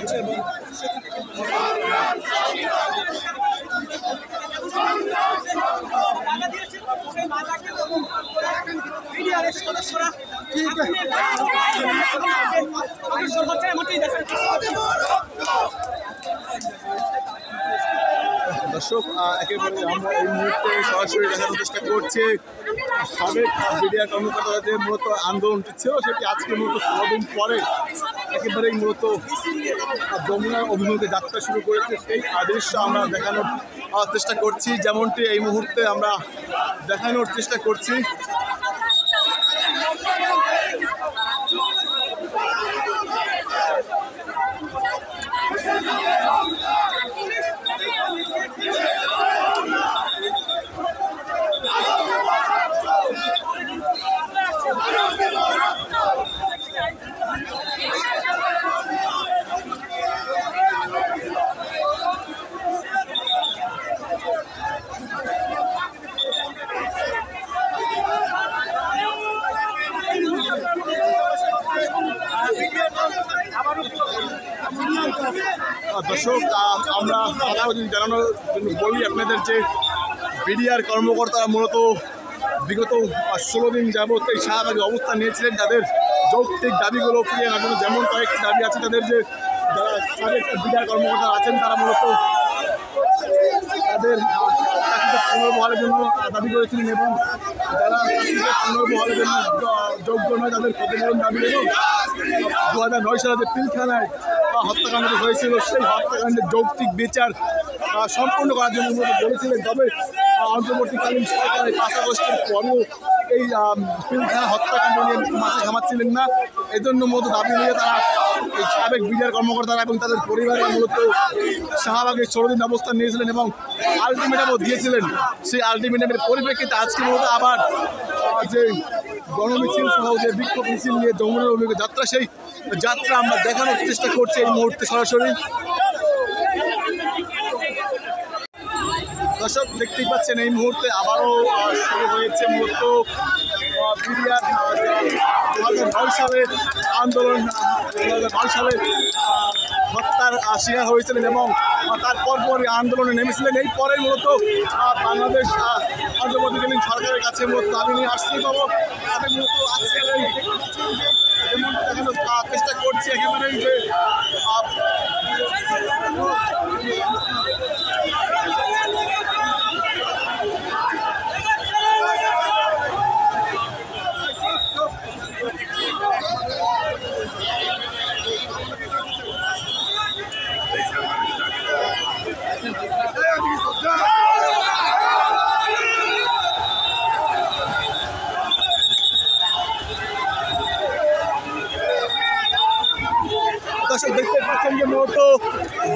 করছে এবং দর্শক একেবারে আমরা এই মুহূর্তে সরাসরি দেখানোর চেষ্টা করছি সাবেক মিডিয়া কর্মকর্তাদের মূলত আন্দোলনটি ছিল সেটি আজকে মূলত 16 দিন পরে একেবারেই মূলত যমুনার অভিমুখে যাত্রা শুরু করেছে সেই দৃশ্য আমরা দেখানোর চেষ্টা করছি, যেমনটি এই মুহূর্তে আমরা দেখানোর চেষ্টা করছি। দর্শক আমরা জানানোর জন্য বলি আপনাদের যে বিডিআর কর্মকর্তারা মূলত বিগত 16 দিন যাবত এই শাহবাগে অবস্থান নিয়েছিলেন, তাদের যৌক্তিক দাবিগুলো ফিরিয়ে আনার জন্য। যেমন কয়েকটি দাবি আছে তাদের, যে যারা সাবেক বিডিআর কর্মকর্তা আছেন তারা মূলত তাদের চাকরিতে পুনর্বহালের জন্য দাবি করেছিলেন এবং যারা চাকরিতে পুনর্বহালের জন্য যোগ্য নয় তাদের ক্ষতিপূরণ দাবি, এবং 2009 সালে যে পিলখানায় হত্যাকাণ্ড হয়েছিল সেই হত্যাকাণ্ডের যৌক্তিক বিচার সম্পূর্ণ করার জন্য বলেছিলেন। তবে অন্তর্বর্তীকালীন সরকারের 5 আগস্টের পরেও এই পিলখানা হত্যাকাণ্ড নিয়ে মাথা ঘামাচ্ছিলেন না। এজন্য মূলত দাবি নিয়ে তারা এই সাবেক বিডিআর কর্মকর্তারা এবং তাদের পরিবারের মূলত শাহবাগে 16 দিন অবস্থান নিয়েছিলেন এবং আলটিমেটামও দিয়েছিলেন। সেই আলটিমেটামের পরিপ্রেক্ষিতে আজকে মূলত আবার যে গণমিছিল সহ যে বিক্ষোভ মিছিল নিয়ে যমুনার অভিমুখে যাত্রা, সেই যাত্রা আমরা দেখানোর চেষ্টা করছি এই মুহূর্তে সরাসরি। দর্শক দেখতেই পাচ্ছেন এই মুহূর্তে আবারও শুরু হয়েছে মূলত বিডিআর 2009 সালে আন্দোলন, 2009 সালে হত্যার শিকার হয়েছিলেন এবং তারপর আন্দোলনে নেমেছিলেন। এই পরে মূলত বাংলাদেশ অন্তর্বর্তীকালীন সরকারের কাছে মূলত দাবি নিয়ে আসতেই পাবো। আমি মূলত আজকে চেষ্টা করছি একেবারেই যে দর্শক দেখতে পাচ্ছেন যে মূলত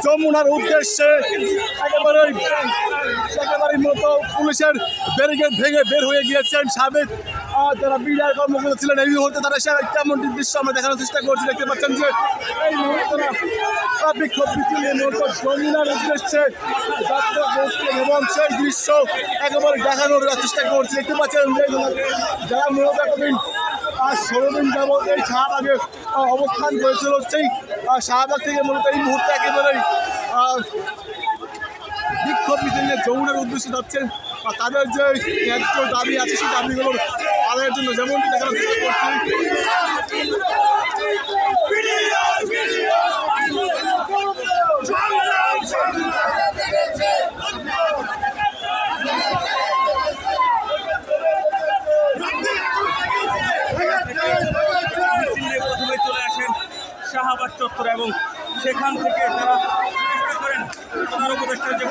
যমুনার উদ্দেশ্যে একেবারেই মূলত পুলিশের ব্যারিকেড ভেঙে বের হয়ে গিয়েছেন সাবেক যারা বিডিআর কর্মকর্তা ছিলেন। এই মুহূর্তে তারা তেমনটি দৃশ্য আমরা দেখানোর চেষ্টা করছি। দেখতে পাচ্ছেন যে এই মুহূর্তে বিক্ষোভ মিছিল মূলত যমুনার উদ্দেশ্যে যাত্রা করছেন এবং সেই দৃশ্য একেবারে দেখানোর চেষ্টা করছি। দেখতে পাচ্ছেন যে যারা মূলত এতদিন 16 দিন যাবৎ এই শাহবাগে অবস্থান করেছিল, সেই শাহবাগ থেকে মূলত এই মুহূর্তে একেবারেই বিক্ষোভ মিছিল নিয়ে যমুনার উদ্দেশ্যে যাচ্ছেন। তাদের যে ন্যায্য দাবি আছে সেই দাবিগুলোর আদায়ের জন্য, যেমনটি দেখানোর চেষ্টা করছি। শাহবাগ চত্বর এবং সেখান থেকে তারা চেষ্টা করেন প্রধান উপদেষ্টার যে